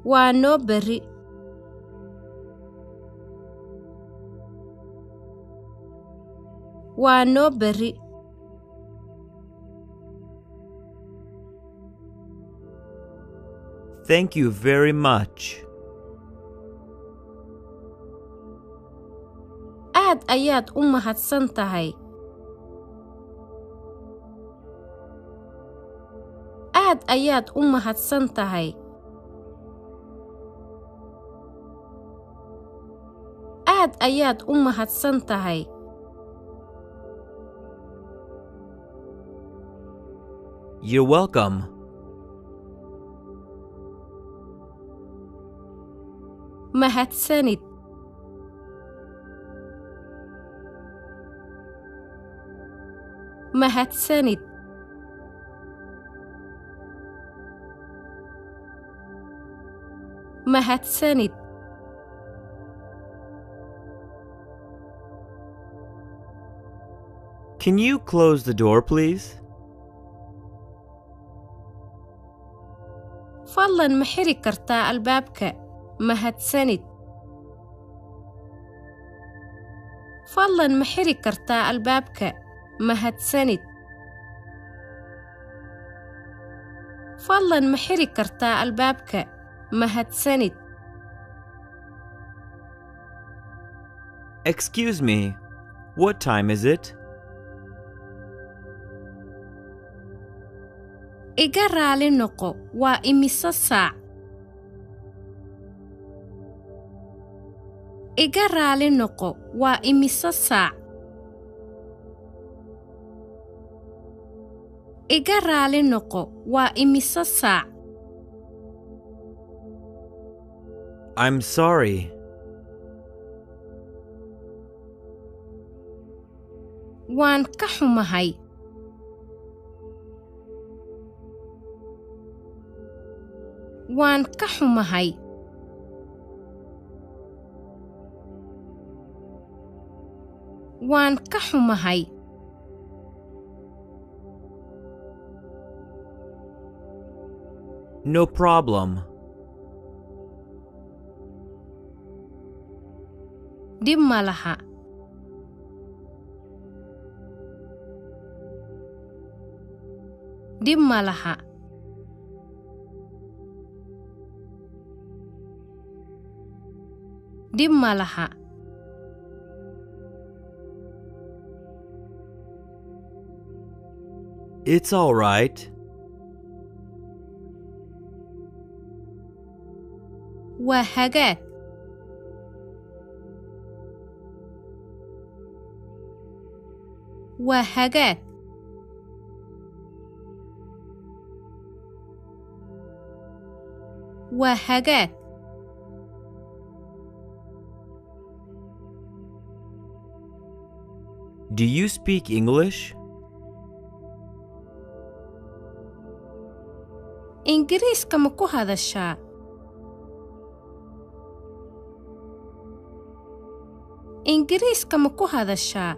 waa noo berri waa noo berri Thank you very much. aad ayaad u mahadsan tahay aad ayaad u mahadsan tahay aad ayaad u mahadsan tahay You're welcome. mahadsanid mahadsanid mahadsanid Can you close the door, please? fadlan ma xiri kartaa albaabka mahadsanid fadlan ma xiri kartaa albaabka mahadsanid fadlan ma xiri kartaa albaabka mahadsanid Excuse me. What time is it? iga raali noqo waa imisa saac iga raali noqo waa imisa saac iga raali noqo waa imisa saac I'm sorry. waan ka xumahay waan ka xumahay waan ka xumahay No problem. dhib ma laha dhib ma laha dhib ma laha It's all right. waa hagaag waa hagaag waa hagaag Do you speak English? ingiriiska ma ku hadashaa ingiriiska ma ku hadashaa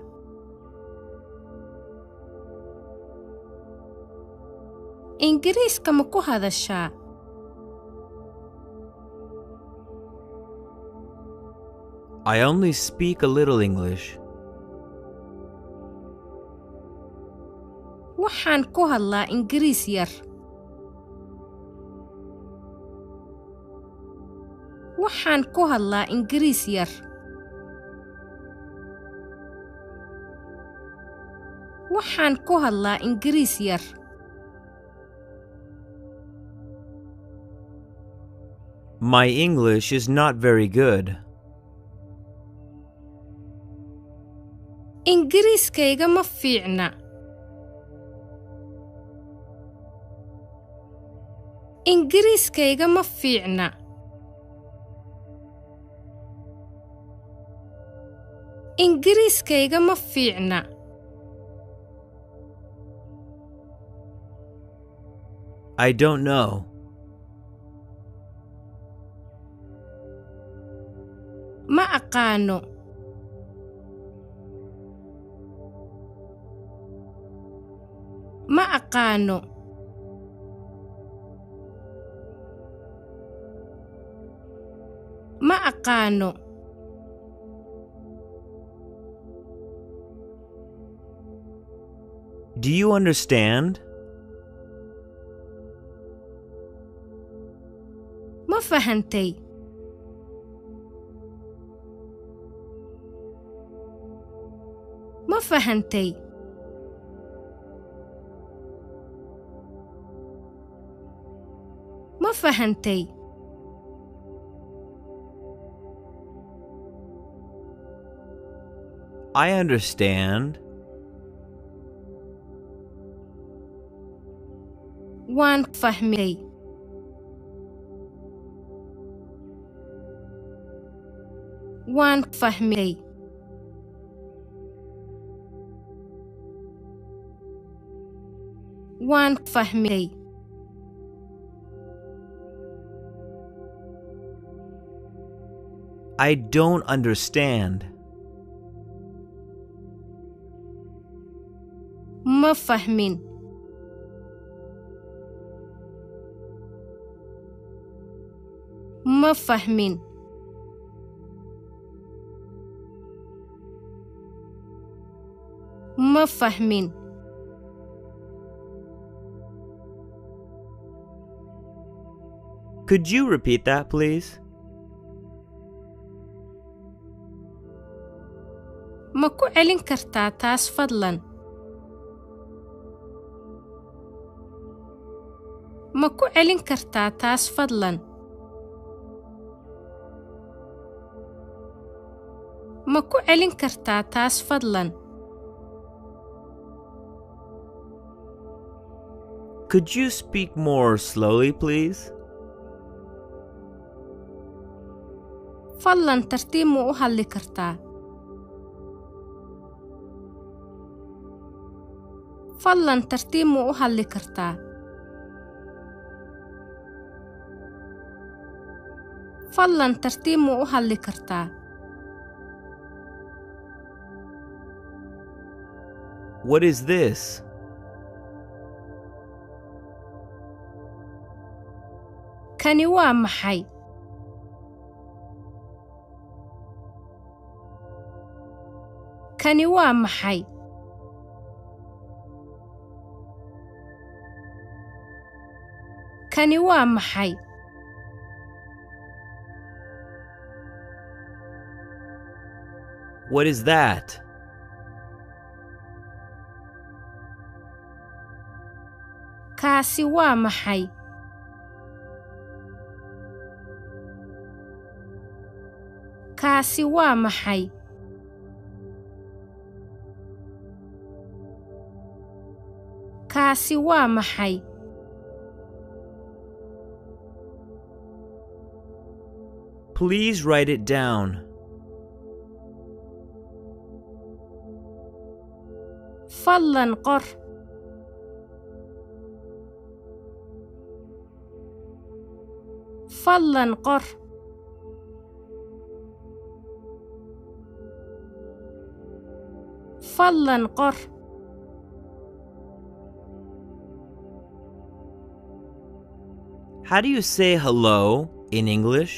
ingiriiska ma ku hadashaa I only speak a little English. waxaan ku hadlaa ingiriis yar waxaan ku hadlaa ingiriis yar waxaan ku hadlaa ingiriis yar My English is not very good. ingiriiskayga ma fiicna ingiriiskayga ma fiicna ingiriiskayga ma fiicna I don't know. ma aqaano ma aqaano aqaano. Do you understand? Ma fahantay? Ma fahantay? Ma fahantay? I understand. Waan fahmay. Waan fahmay. Waan fahmay. I don't understand. Ma fahmin. Ma fahmin. Ma fahmin. Could you repeat that, please? Ma ku celin kartaa taas fadlan? Ma ku celin kartaa taas fadlan? Ma ku celin kartaa taas fadlan? Could you speak more slowly, please? Fadlan tartiib ma u hadli kartaa? Fadlan tartiib ma u hadli kartaa? Fadlan tartiib ma u hadli kartaa? What is this? Kani waa maxay? Kani waa maxay? Kani waa maxay? What is that? Kaasi waa maxay? Kaasi waa maxay? Kaasi waa maxay? Please write it down. Fadlan qor. Fadlan qor. Fadlan qor. How do you say hello in English?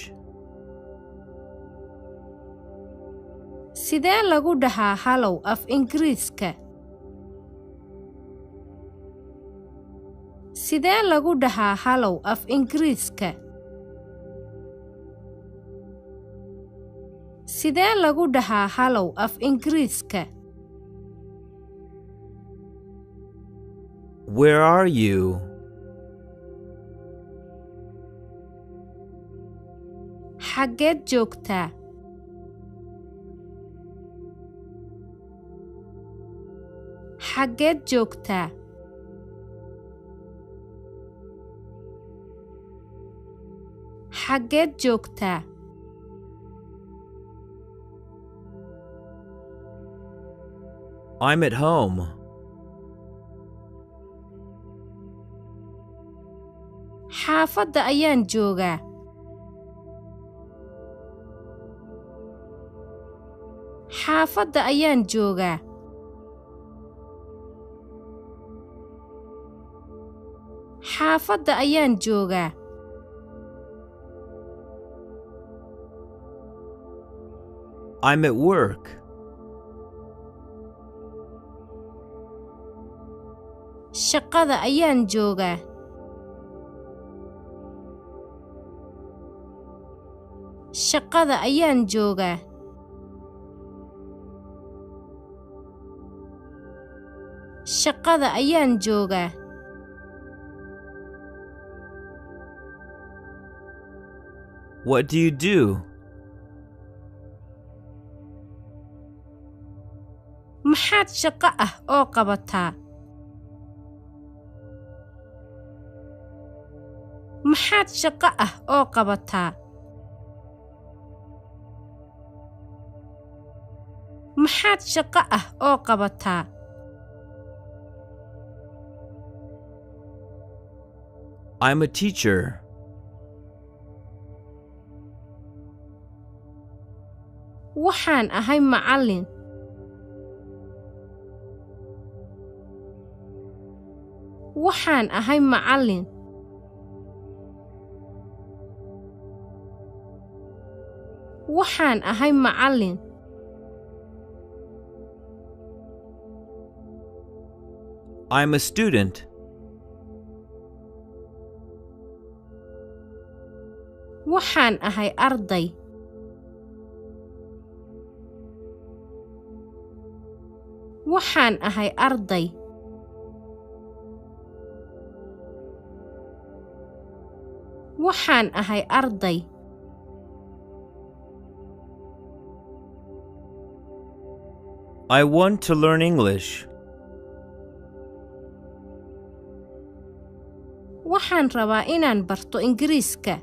Sidee lagu dhahaa hello af Ingiriiska? Sidee lagu dhahaa hello af Ingiriiska? Sidee lagu dhahaa hello af Ingiriiska? Where are you? Xaggeed joogtaa? Xaggeed joogtaa? Xaggeed joogtaa? I'm at home. Xaafadda ayaan joogaa. Xaafadda ayaan joogaa. Xaafadda ayaan joogaa. I'm at work. Shaqada ayaan joogaa. Shaqada ayaan joogaa. Shaqada ayaan joogaa. What do you do? Maxaad shaqo ah oo qabataa? Maxaad shaqo ah oo qabataa? Maxaad shaqo ah oo qabataa? I'm a teacher. Waxaan ahay macallin. Waxaan ahay macallin. Waxaan ahay macallin. I'm a student. Waxaan ahay arday. Waxaan ahay arday. Waxaan ahay arday. I want to learn English. Waxaan rabaa inaan barto Ingiriiska.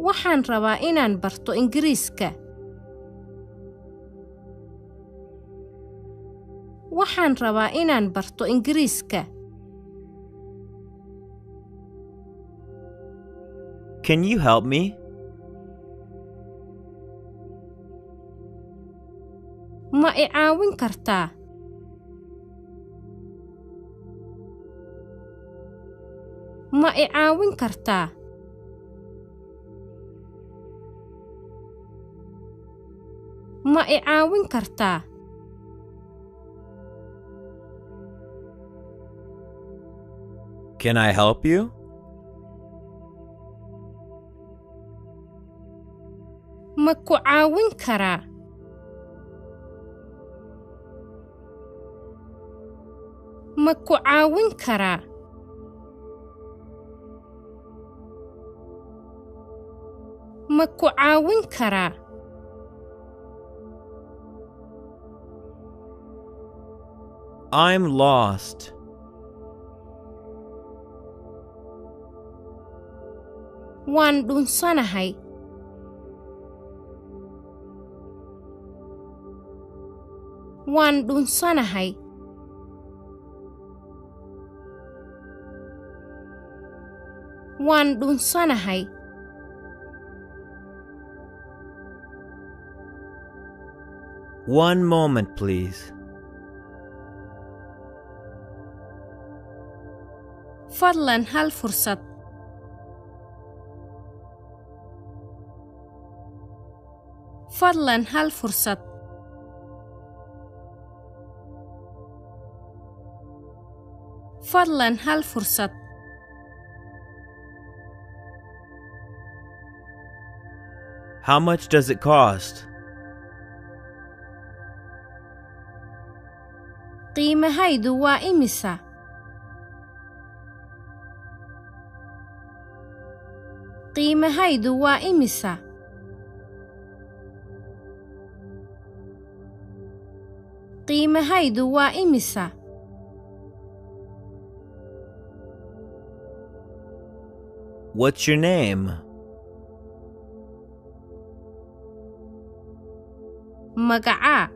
Waxaan rabaa inaan barto Ingiriiska. Waxaan rabaa inaan barto Ingiriiska. Can you help me? Ma i caawin kartaa? Ma i caawin kartaa? Ma i caawin kartaa? Can I help you? Ma ku caawin karaa? Ma ku caawin karaa? Ma ku caawin karaa? I'm lost. Waan dhunsanahay. Waan dhunsanahay. Waan dhunsanahay. One moment, please. Fadlan hal fursad. Fadlan hal fursad. Fadlan hal fursad. How much does it cost? Qiimahaydu waa imisa? Qiimahaydu waa imisa? Qiimahaydu waa imisa? What's your name? Magacaa?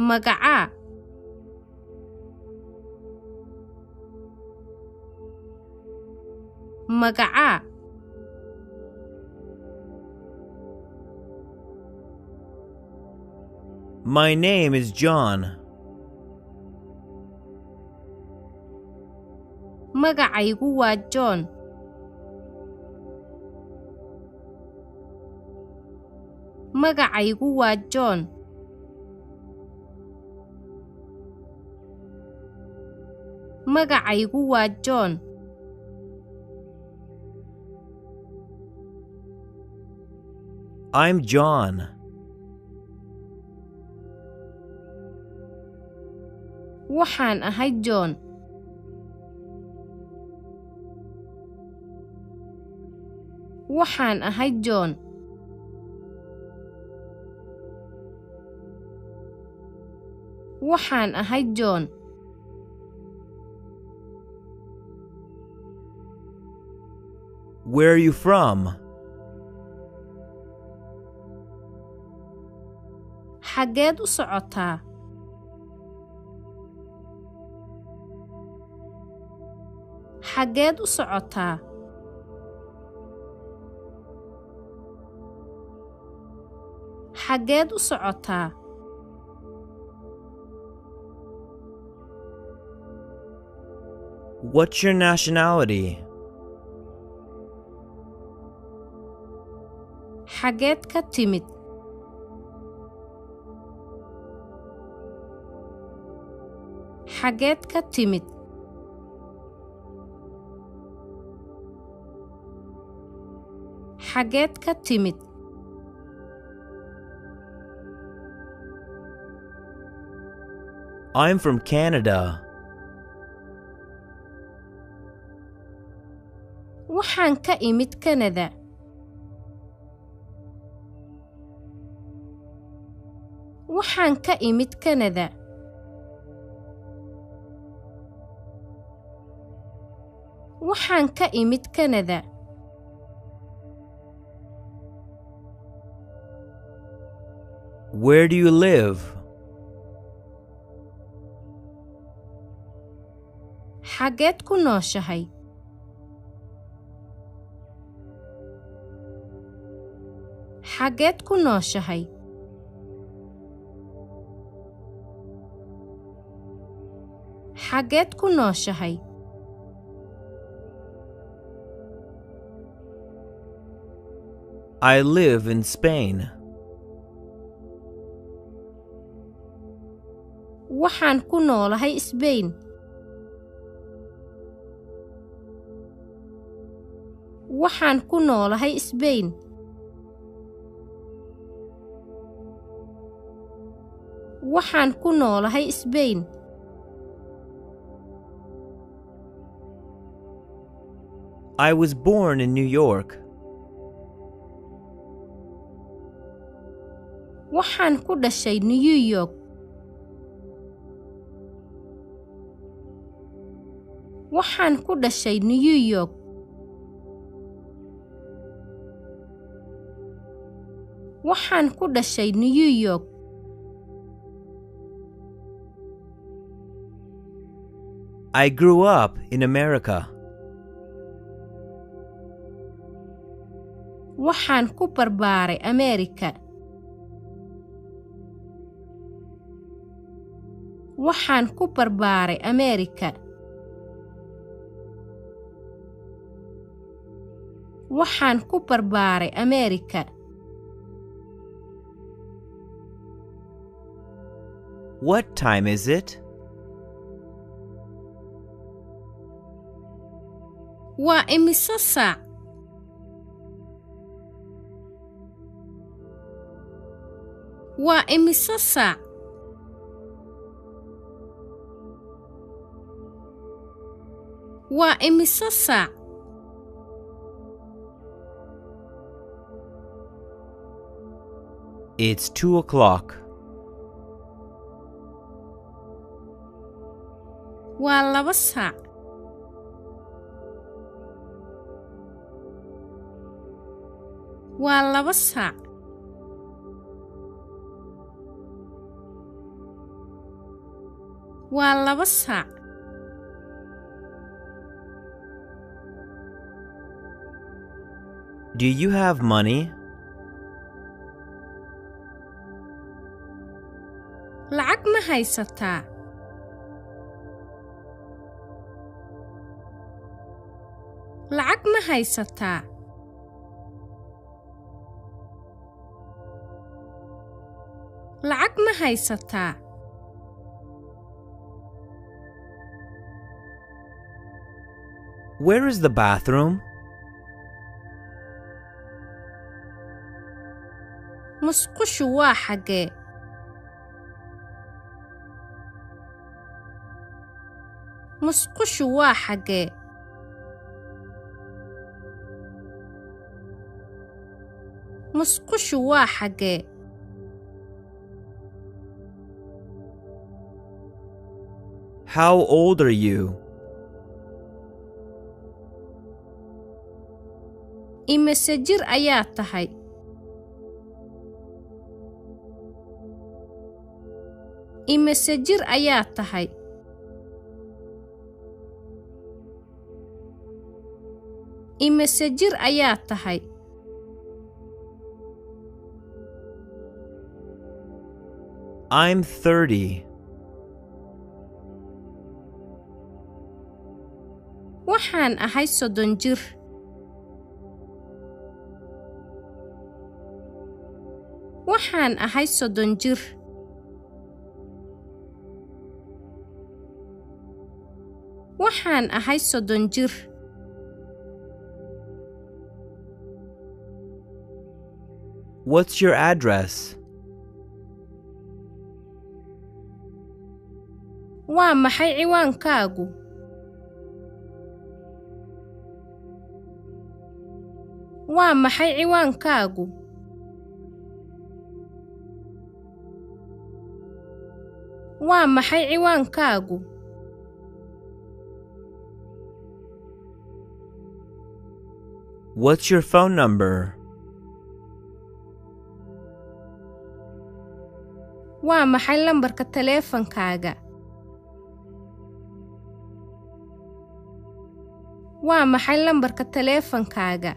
Magacaa? Magacaa? My name is John. magacaygu waa John magacaygu waa John magacaygu waa John I'm John. waxaan ahay John waxaan ahay John waxaan ahay John Where are you from? xageed u socotaa xageed u socotaa xageed u socotaa What's your nationality? xageed ka timid xageed ka timid xageed ka timid I'm from Canada. waxaan ka imid Canada waxaan ka imid Canada waxaan ka imid Canada Where do you live? xageed ku nooshahay xageed ku nooshahay xageed ku nooshahay I live in Spain. waxaan ku noolahay Spain waxaan ku noolahay Spain waxaan ku noolahay Spain I was born in New York. waxaan ku dhashay New York waxaan ku dhashay New York waxaan ku dhashay New York I grew up in America. waxaan ku barbaaray Amerika waxaan ku barbaaray Amerika waxaan ku barbaaray Amerika What time is it? waa imisa saac waa imisa saac waa imisa saac It's 2 o'clock. waa 2 saac waa 2 saac waa 2 saac Do you have money? lacag ma haysataa haysataa lacag ma haysataa Where is the bathroom? musqushu waa xagee musqushu waa xagee musqushu waa xagee How old are you? imise jir ayaa tahay imise jir ayaa tahay imise jir ayaa tahay I'm 30. waxaan ahay 30 jir waxaan ahay 30 jir waxaan ahay 30 jir What's your address? waa maxay ciwaankaagu waa maxay ciwaankaagu waa maxay ciwaankaagu What's your phone number? waa maxay lambarka taleefankaaga waa maxay lambarka taleefankaaga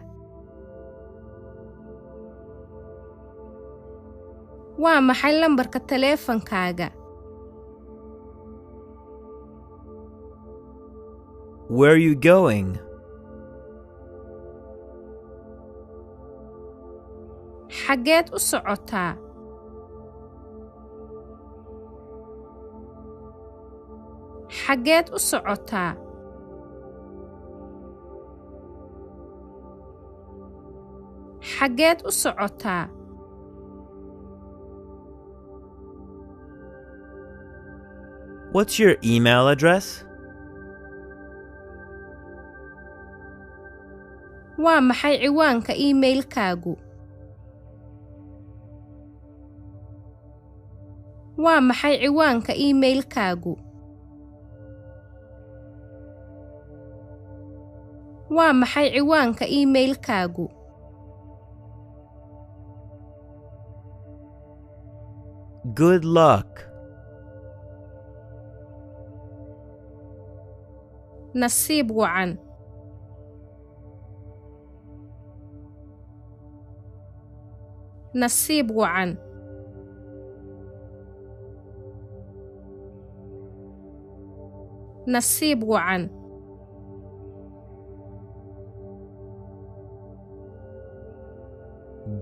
waa maxay lambarka taleefankaaga Where are you going? xageed u socotaa xageed u socotaa xageed u socotaa What's your email address? waa maxay ciwaanka iimaylkaagu waa maxay ciwaanka iimaylkaagu waa maxay ciwaanka iimaylkaagu Good luck. nasiib wacan nasiib wacan nasiib wacan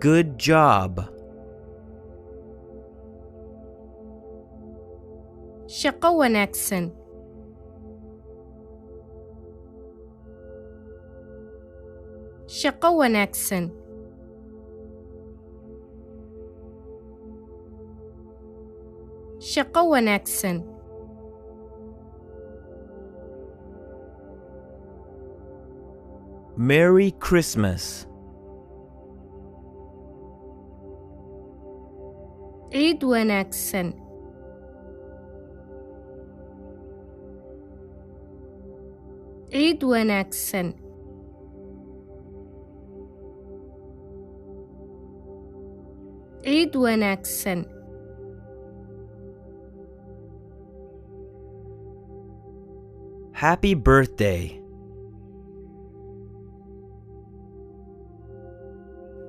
Good job. shaqo wanaagsan shaqo wanaagsan shaqo wanaagsan Merry Christmas. ciid wanaagsan ciid wanaagsan ciid wanaagsan Happy birthday.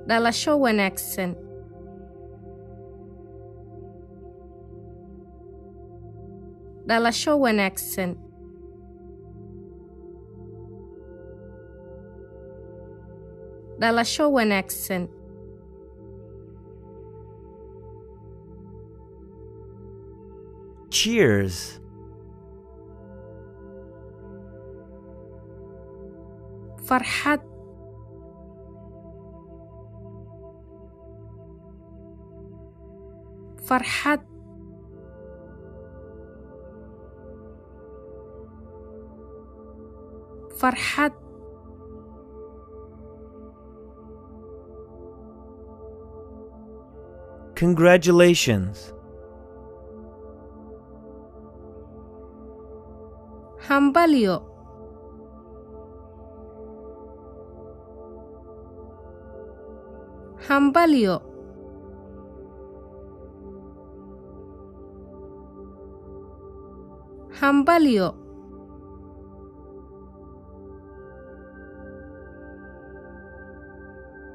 dhalasho wanaagsan dhalasho wanaagsan dhalasho wanaagsan Cheers. farxad farxad farxad Congratulations. hambalyo hambalyo hambalyo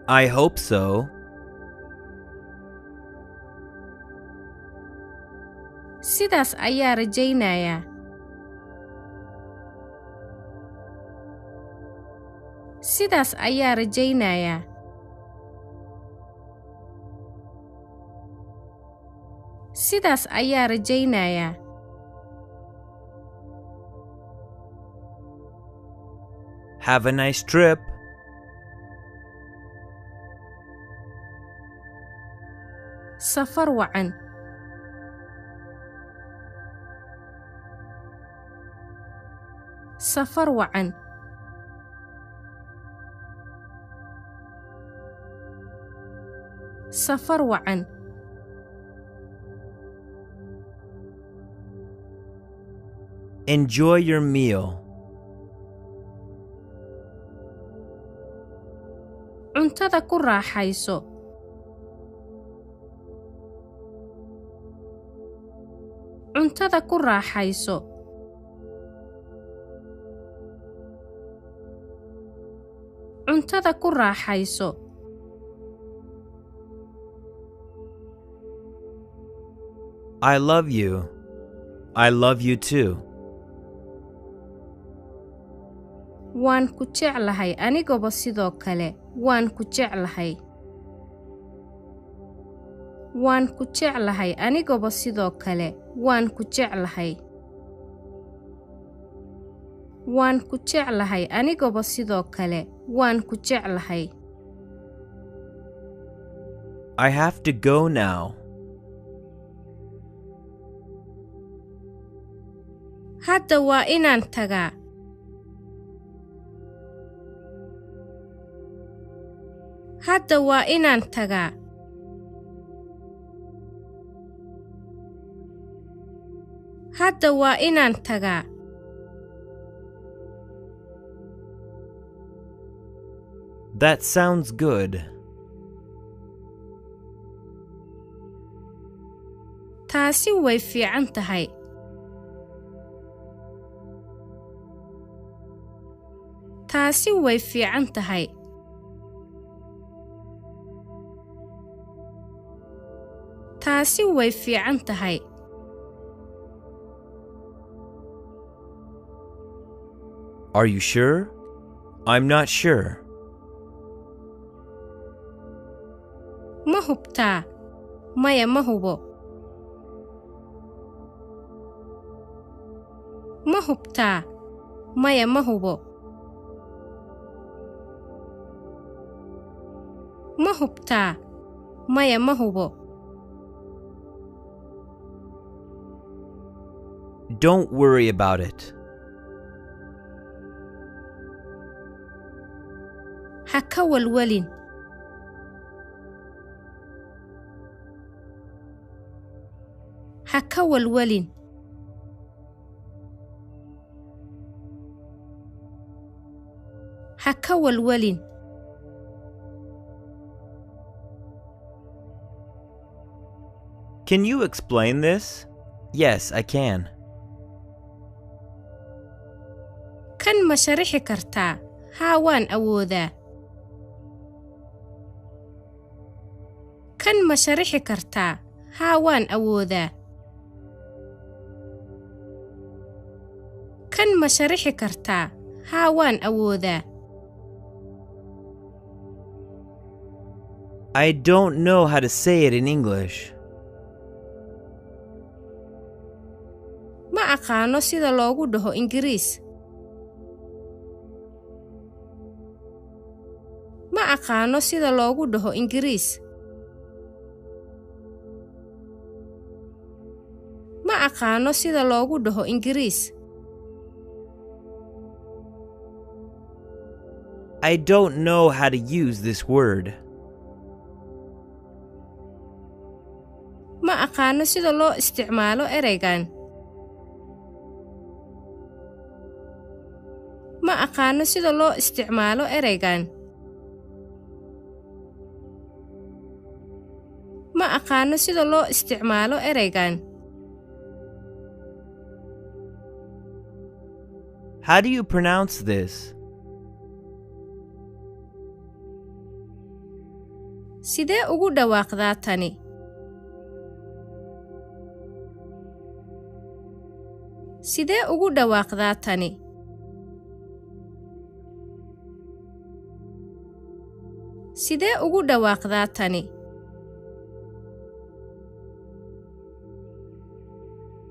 I hope so. sidaas ayaa rajaynayaa sidaas ayaa rajaynayaa sidaas ayaa rajaynayaa Have a nice trip. safar wacan safar wacan safar wacan Enjoy your meal. cuntada ku raaxayso cuntada ku raaxayso cuntada ku raaxayso I love you. I love you too. waan ku jeclahay anigaba sidoo kale waan ku jeclahay waan ku jeclahay anigaba sidoo kale waan ku jeclahay waan ku jeclahay anigaba sidoo kale waan ku jeclahay I have to go now. hadda waa inaan tagaa hadda waa inaan tagaa hadda waa inaan tagaa That sounds good. taasi way fiican tahay taasi way fiican tahay taasi way fiican tahay Are you sure? I'm not sure. ma hubtaa maya ma hubo ma hubtaa maya ma hubo ma hubtaa maya ma hubo Don't worry about it. ha ka walwalin ha ka walwalin ha ka walwalin Can you explain this? Yes, I can. kan ma sharixi kartaa haa waan awoodaa kan ma sharixi kartaa haa waan awoodaa kan ma sharixi kartaa haa waan awoodaa I don't know how to say it in English. Ma aqaano sida loogu dhaho Ingiriis. Ma aqaano sida loogu dhaho Ingiriis. Ma aqaano sida loogu dhaho Ingiriis. I don't know how to use this word. Ma aqaano sida loo isticmaalo ereygan. Ma aqaano sida loo isticmaalo ereygan. Ma aqaano sida loo isticmaalo ereygan. How do you pronounce this? Sidee ugu dhawaaqdaa tani? Sidee ugu dhawaaqdaa tani? Sidee ugu dhawaaqdaa tani?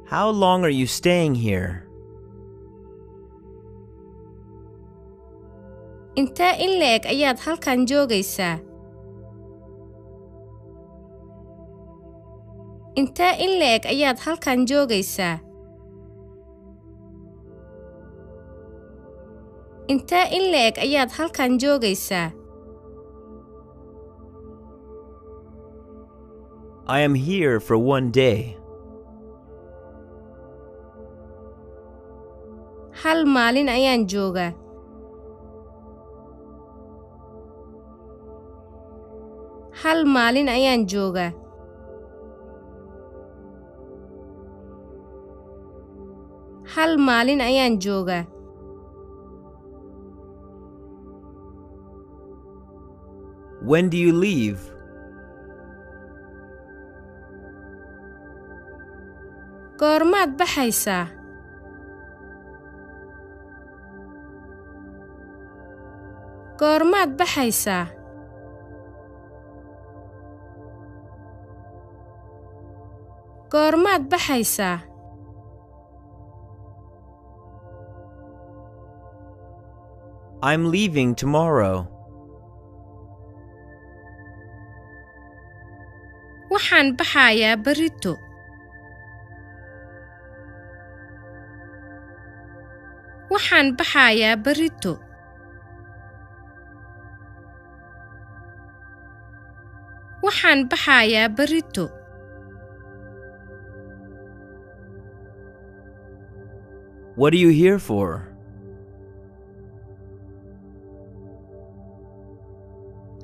How long are you staying here? Intee in le'eg ayaad halkan joogaysaa? Intee in le'eg ayaad halkan joogaysaa? Intee in le'eg ayaad halkan joogaysaa? I am here for 1 day. Hal maalin ayaan joogaa. Hal maalin ayaan joogaa. Hal maalin ayaan joogaa. When do you leave? Goormaad baxaysaa? Goormaad baxaysaa? Goormaad baxaysaa? I'm leaving tomorrow. Waxaan baxayaa berrito. Waxaan baxayaa berrito. Waxaan baxayaa berrito. What are you here for?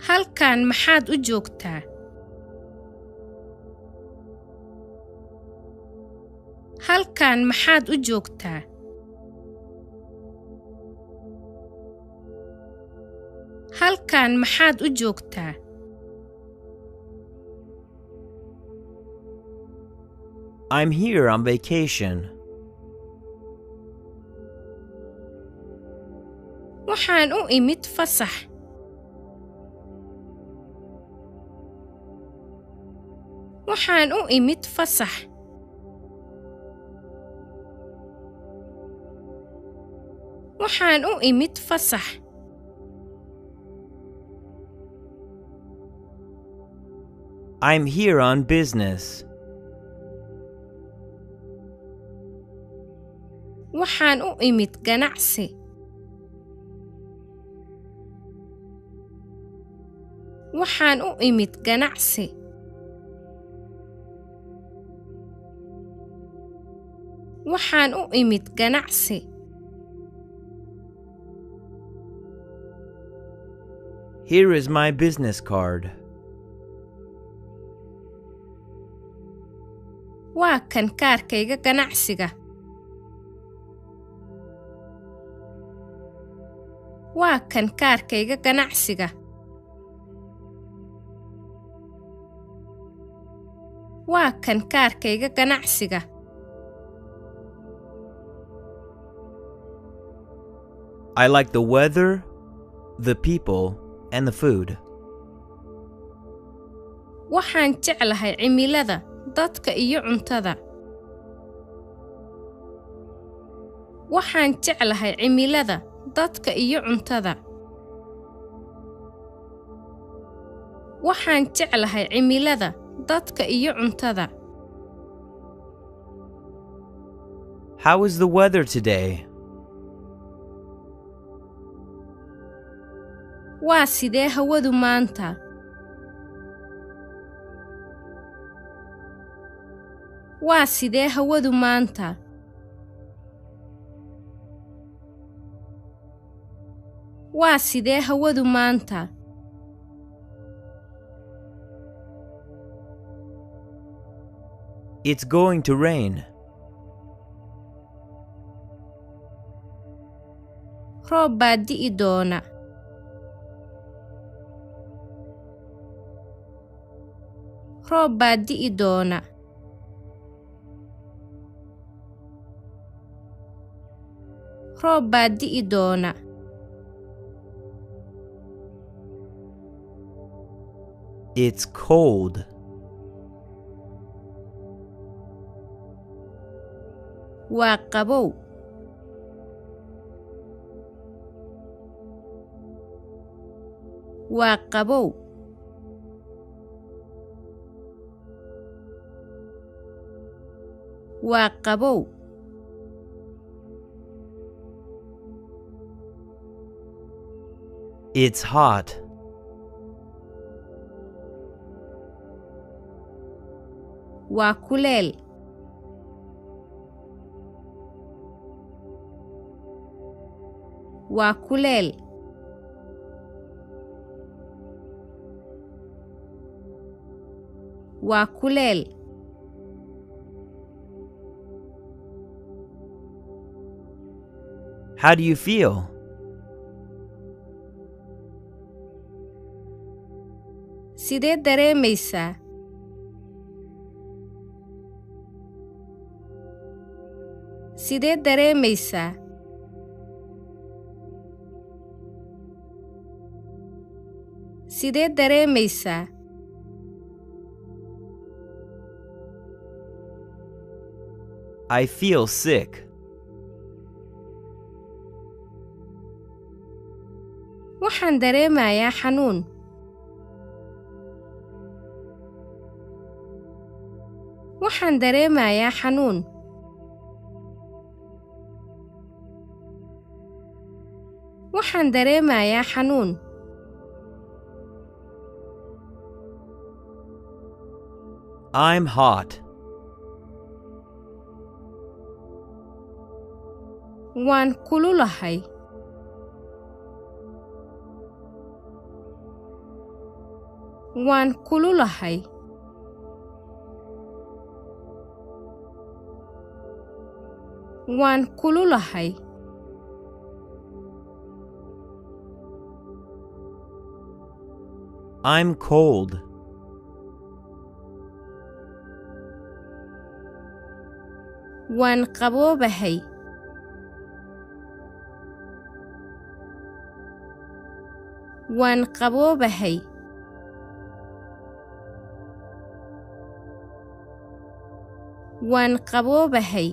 Halkan maxaad u joogtaa? Halkan maxaad u joogtaa? Halkan maxaad u joogtaa? I'm here on vacation. Waxaan u imid fasax. Waxaan u imid fasax. Waxaan u imid fasax. I'm here on business. Waxaan u imid ganacsi. Waxaan u imid ganacsi. Waxaan u imid ganacsi. Here is my business card. Waa kan kaarkayga ganacsiga. Waa kan kaarkayga ganacsiga. Waa kan kaarkayga ganacsiga. I like the weather, the people, and the food. waxaan jeclahay cimilada dadka iyo cuntada waxaan jeclahay cimilada dadka iyo cuntada waxaan jeclahay cimilada dadka iyo cuntada How is the weather today? waa sidee hawadu maanta waa sidee hawadu maanta waa sidee hawadu maanta It's going to rain. roob baa di'i doona roob baa di'i doona roob baa di'i doona It's cold. waa qabow waa qabow waa qabow It's hot. waa kuleel waa kuleel waa kuleel How do you feel? sidee dareemaysaa sidee dareemaysaa sidee dareemaysaa I feel sick. waxaan dareemayaa xanuun waxaan dareemayaa xanuun waxaan dareemayaa xanuun I'm hot. waan kululahay waan kululahay waan kululahay I'm cold. waan qaboobahay waan qaboobahay waan qaboobahay